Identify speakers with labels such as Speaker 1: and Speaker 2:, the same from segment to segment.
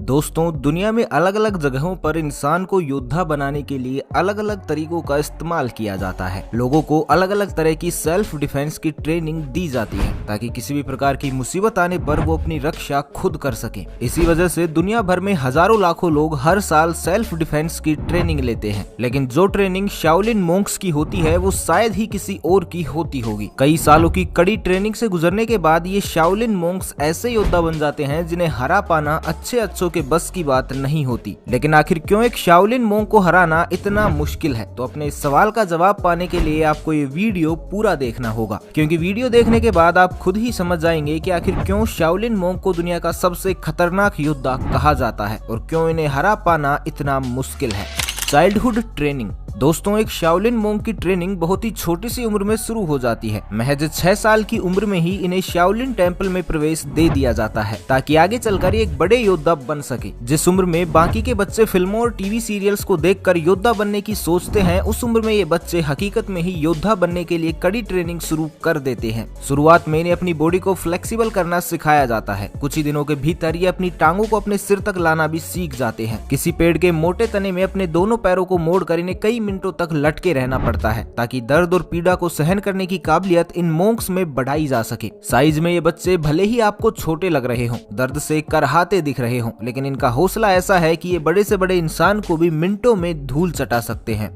Speaker 1: दोस्तों, दुनिया में अलग अलग जगहों पर इंसान को योद्धा बनाने के लिए अलग अलग तरीकों का इस्तेमाल किया जाता है। लोगों को अलग अलग तरह की सेल्फ डिफेंस की ट्रेनिंग दी जाती है ताकि किसी भी प्रकार की मुसीबत आने पर वो अपनी रक्षा खुद कर सके। इसी वजह से दुनिया भर में हजारों लाखों लोग हर साल सेल्फ डिफेंस की ट्रेनिंग लेते हैं। लेकिन जो ट्रेनिंग शाओलिन मोंक्स की होती है वो शायद ही किसी और की होती होगी। कई सालों की कड़ी ट्रेनिंग से गुजरने के बाद ये शाओलिन मोंक्स ऐसे योद्धा बन जाते हैं जिन्हें हरा पाना अच्छों के बस की बात नहीं होती। लेकिन आखिर क्यों एक शाओलिन मोंक को हराना इतना मुश्किल है? तो अपने इस सवाल का जवाब पाने के लिए आपको ये वीडियो पूरा देखना होगा, क्योंकि वीडियो देखने के बाद आप खुद ही समझ जाएंगे कि आखिर क्यों शाओलिन मोंक को दुनिया का सबसे खतरनाक योद्धा कहा जाता है और क्यों इन्हें हरा पाना इतना मुश्किल है। Childhood training. दोस्तों, एक शाओलिन मोंक की ट्रेनिंग बहुत ही छोटी सी उम्र में शुरू हो जाती है। महज 6 साल की उम्र में ही इन्हें शाओलिन टेम्पल में प्रवेश दे दिया जाता है ताकि आगे चलकर एक बड़े योद्धा बन सके। जिस उम्र में बाकी के बच्चे फिल्मों और टीवी सीरियल्स को देखकर योद्धा बनने की सोचते हैं, उस उम्र में ये बच्चे हकीकत में ही योद्धा बनने के लिए कड़ी ट्रेनिंग शुरू कर देते हैं। शुरुआत में इन्हें अपनी बॉडी को फ्लेक्सिबल करना सिखाया जाता है। कुछ ही दिनों के भीतर ये अपनी टांगों को अपने सिर तक लाना भी सीख जाते हैं। किसी पेड़ के मोटे तने में अपने दोनों पैरों को मोड़कर इन्हें कई मिनटों तक लटके रहना पड़ता है ताकि दर्द और पीड़ा को सहन करने की काबिलियत इन मोंक्स में बढ़ाई जा सके। साइज में ये बच्चे भले ही आपको छोटे लग रहे हों, दर्द से करहाते दिख रहे हों, लेकिन इनका हौसला ऐसा है कि ये बड़े से बड़े इंसान को भी मिनटों में धूल चटा सकते हैं।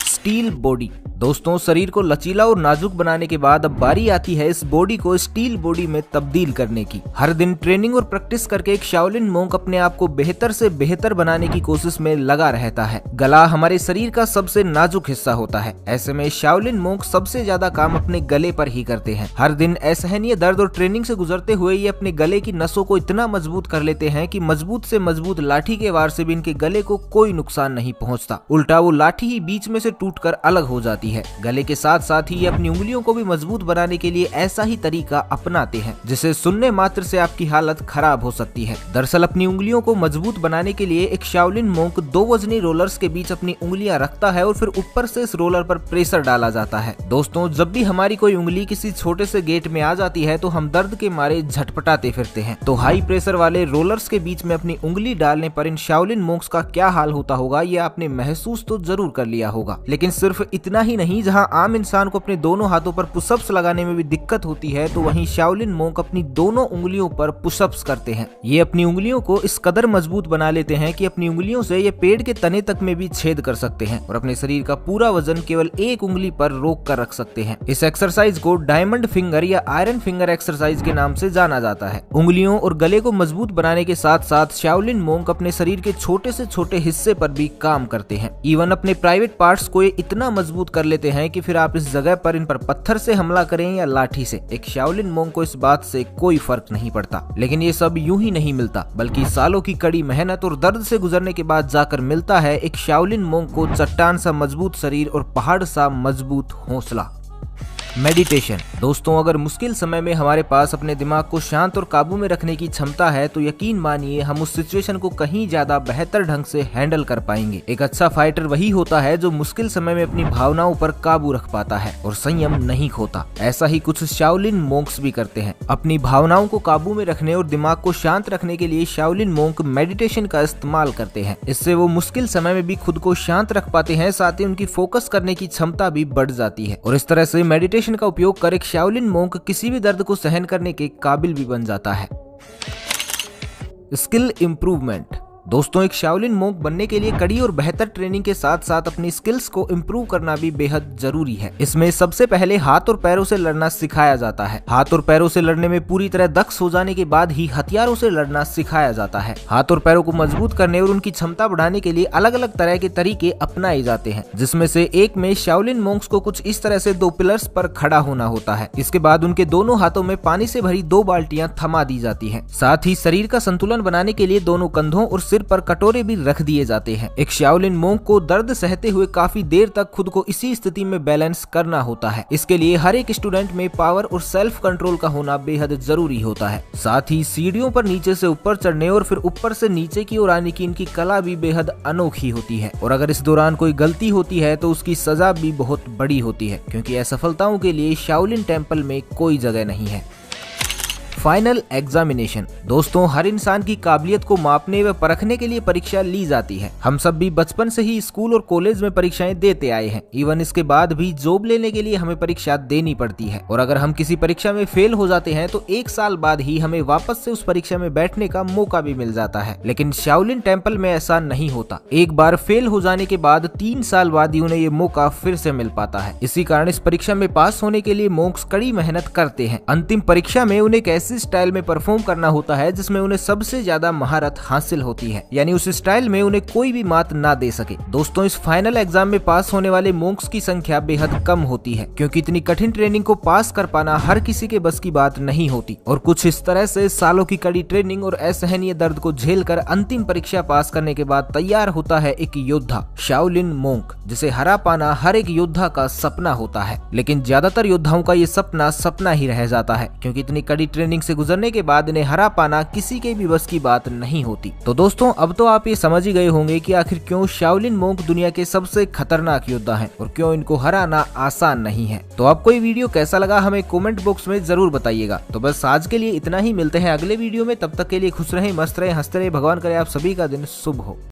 Speaker 1: Steel body. दोस्तों, शरीर को लचीला और नाजुक बनाने के बाद अब बारी आती है इस बॉडी को स्टील बॉडी में तब्दील करने की। हर दिन ट्रेनिंग और प्रैक्टिस करके एक शाओलिन मोंक अपने आप को बेहतर से बेहतर बनाने की कोशिश में लगा रहता है। गला हमारे शरीर का सबसे नाजुक हिस्सा होता है। ऐसे में शाओलिन मोंक सबसे ज्यादा काम अपने गले पर ही करते हैं। हर दिन असहनीय दर्द और ट्रेनिंग से गुजरते हुए ये अपने गले की नसों को इतना मजबूत कर लेते हैं कि मजबूत से मजबूत लाठी के वार से भी इनके गले को कोई नुकसान नहीं पहुँचता। उल्टा वो लाठी ही बीच में से टूटकर अलग हो जाती है। गले के साथ साथ ही अपनी उंगलियों को भी मजबूत बनाने के लिए ऐसा ही तरीका अपनाते हैं जिसे सुनने मात्र से आपकी हालत खराब हो सकती है। दरअसल अपनी उंगलियों को मजबूत बनाने के लिए एक शाओलिन मोंक 2 वजनी रोलर्स के बीच अपनी उंगलियां रखता है और फिर ऊपर से इस रोलर पर प्रेशर डाला जाता है। दोस्तों, जब भी हमारी कोई उंगली किसी छोटे से गेट में आ जाती है तो हम दर्द के मारे झटपटाते फिरते हैं। तो हाई प्रेशर वाले रोलर्स के बीच में अपनी उंगली डालने पर इन शाओलिन मोंक्स का क्या हाल होता होगा ये आपने महसूस तो जरूर कर लिया होगा। लेकिन सिर्फ इतना ही नहीं, जहां आम इंसान को अपने दोनों हाथों पर पुशअप्स लगाने में भी दिक्कत होती है, तो वहीं शाओलिन मोंक अपनी दोनों उंगलियों पर पुशअप्स करते हैं। ये अपनी उंगलियों को इस कदर मजबूत बना लेते हैं कि अपनी उंगलियों से ये पेड़ के तने तक में भी छेद कर सकते हैं और अपने शरीर का पूरा वजन केवल एक उंगली पर रोक कर रख सकते हैं। इस एक्सरसाइज को डायमंड फिंगर या आयरन फिंगर एक्सरसाइज के नाम से जाना जाता है। उंगलियों और गले को मजबूत बनाने के साथ साथ शाओलिन मोंक अपने शरीर के छोटे से छोटे हिस्से पर भी काम करते हैं। इवन अपने प्राइवेट पार्ट्स को ये इतना मजबूत कर लेते हैं कि फिर आप इस जगह पर इन पर पत्थर से हमला करें या लाठी से, एक शाओलिन मोंक को इस बात से कोई फर्क नहीं पड़ता। लेकिन ये सब यूं ही नहीं मिलता, बल्कि सालों की कड़ी मेहनत और दर्द से गुजरने के बाद जाकर मिलता है एक शाओलिन मोंक को चट्टान सा मजबूत शरीर और पहाड़ सा मजबूत हौसला। मेडिटेशन। दोस्तों, अगर मुश्किल समय में हमारे पास अपने दिमाग को शांत और काबू में रखने की क्षमता है तो यकीन मानिए हम उस सिचुएशन को कहीं ज्यादा बेहतर ढंग से हैंडल कर पाएंगे। एक अच्छा फाइटर वही होता है जो मुश्किल समय में अपनी भावनाओं पर काबू रख पाता है और संयम नहीं खोता। ऐसा ही कुछ शाओलिन मोंक्स भी करते हैं। अपनी भावनाओं को काबू में रखने और दिमाग को शांत रखने के लिए शाओलिन मोंक मेडिटेशन का इस्तेमाल करते हैं। इससे वो मुश्किल समय में भी खुद को शांत रख पाते हैं, साथ ही उनकी फोकस करने की क्षमता भी बढ़ जाती है और इस तरह से मेडिटेशन का उपयोग कर एक शाओलिन मोंक किसी भी दर्द को सहन करने के काबिल भी बन जाता है। Skill improvement. दोस्तों, एक शाओलिन मोंक बनने के लिए कड़ी और बेहतर ट्रेनिंग के साथ साथ अपनी स्किल्स को इम्प्रूव करना भी बेहद जरूरी है। इसमें सबसे पहले हाथ और पैरों से लड़ना सिखाया जाता है। हाथ और पैरों से लड़ने में पूरी तरह दक्ष हो जाने के बाद ही हथियारों से लड़ना सिखाया जाता है। हाथ और पैरों को मजबूत करने और उनकी क्षमता बढ़ाने के लिए अलग अलग तरह के तरीके अपनाए जाते हैं, जिसमें से एक में शाओलिन मोंक्स को कुछ इस तरह से 2 पिलर्स पर खड़ा होना होता है। इसके बाद उनके दोनों हाथों में पानी से भरी 2 बाल्टियां थमा दी जाती है। साथ ही शरीर का संतुलन बनाने के लिए दोनों कंधों और सिर पर कटोरे भी रख दिए जाते हैं। एक शाओलिन मोंक को दर्द सहते हुए काफी देर तक खुद को इसी स्थिति में बैलेंस करना होता है। इसके लिए हर एक स्टूडेंट में पावर और सेल्फ कंट्रोल का होना बेहद जरूरी होता है। साथ ही सीढ़ियों पर नीचे से ऊपर चढ़ने और फिर ऊपर से नीचे की ओर आने की इनकी कला भी बेहद अनोखी होती है और अगर इस दौरान कोई गलती होती है तो उसकी सजा भी बहुत बड़ी होती है, क्योंकि असफलताओं के लिए शाओलिन टेम्पल में कोई जगह नहीं है। Final examination. दोस्तों, हर इंसान की काबिलियत को मापने व परखने के लिए परीक्षा ली जाती है। हम सब भी बचपन से ही स्कूल और कॉलेज में परीक्षाएं देते आए हैं। इवन इसके बाद भी जॉब लेने के लिए हमें परीक्षा देनी पड़ती है, और अगर हम किसी परीक्षा में फेल हो जाते हैं तो 1 साल बाद ही हमें वापस से उस परीक्षा में बैठने का मौका भी मिल जाता है। लेकिन शाओलिन टेम्पल में ऐसा नहीं होता। एक बार फेल हो जाने के बाद 3 साल बाद ही उन्हें ये मौका फिर से मिल पाता है। इसी कारण इस परीक्षा में पास होने के लिए मोंक्स कड़ी मेहनत करते हैं। अंतिम परीक्षा में उन्हें एक ऐसे स्टाइल में परफॉर्म करना होता है जिसमें उन्हें सबसे ज्यादा महारत हासिल होती है, यानी उस स्टाइल में उन्हें कोई भी मात ना दे सके। दोस्तों, इस फाइनल एग्जाम में पास होने वाले मोंक्स की संख्या बेहद कम होती है, क्योंकि इतनी कठिन ट्रेनिंग को पास कर पाना हर किसी के बस की बात नहीं होती। और कुछ इस तरह से सालों की कड़ी ट्रेनिंग और असहनीय दर्द को झेलकर अंतिम परीक्षा पास करने के बाद तैयार होता है एक योद्धा, शाओलिन मोंक, जिसे हरा पाना हर एक योद्धा का सपना होता है। लेकिन ज्यादातर योद्धाओं का ये सपना ही रह जाता है, क्योंकि इतनी कड़ी ट्रेनिंग से गुजरने के बाद इन्हें हरा पाना किसी के भी बस की बात नहीं होती। तो दोस्तों, अब तो आप ये समझ ही गए होंगे कि आखिर क्यों शाओलिन मोंक दुनिया के सबसे खतरनाक योद्धा हैं और क्यों इनको हराना आसान नहीं है। तो आपको ये वीडियो कैसा लगा हमें कमेंट बॉक्स में जरूर बताइएगा। तो बस आज के लिए इतना ही, मिलते हैं अगले वीडियो में। तब तक के लिए खुश रहें, मस्त रहें, हंसते रहें। भगवान करे आप सभी का दिन शुभ हो।